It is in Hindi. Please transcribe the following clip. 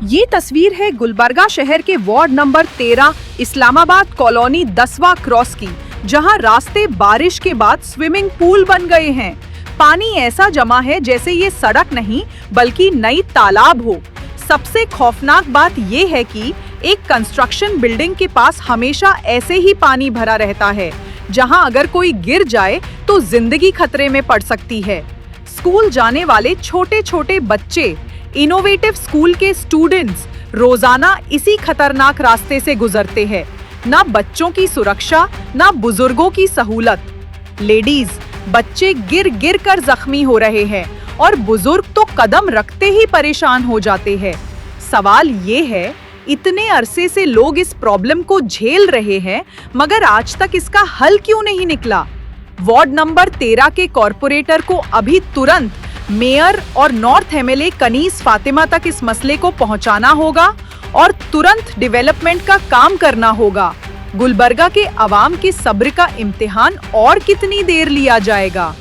ये तस्वीर है गुलबर्गा शहर के वार्ड नंबर 13 इस्लामाबाद कॉलोनी 10वां क्रॉस की, जहां रास्ते बारिश के बाद स्विमिंग पूल बन गए हैं। पानी ऐसा जमा है जैसे ये सड़क नहीं बल्कि नई तालाब हो। सबसे खौफनाक बात ये है कि एक कंस्ट्रक्शन बिल्डिंग के पास हमेशा ऐसे ही पानी भरा रहता है, जहां अगर कोई गिर जाए तो जिंदगी खतरे में पड़ सकती है। स्कूल जाने वाले छोटे छोटे बच्चे, इनोवेटिव स्कूल के स्टूडेंट्स रोजाना इसी खतरनाक रास्ते से गुजरते हैं। ना बच्चों की सुरक्षा, ना बुजुर्गों की सहूलत। लेडीज, बच्चे गिर गिर कर जख्मी हो रहे हैं और बुजुर्ग तो कदम रखते ही परेशान हो जाते हैं। सवाल ये है, इतने अरसे से लोग इस प्रॉब्लम को झेल रहे हैं, मगर आज तक इसका हल क्यों नहीं निकला? वार्ड नंबर 13 के कॉरपोरेटर को अभी तुरंत मेयर और नॉर्थ एमएलए कनीज फातिमा तक इस मसले को पहुंचाना होगा और तुरंत डेवलपमेंट का काम करना होगा। गुलबर्गा के अवाम के सब्र का इम्तिहान और कितनी देर लिया जाएगा?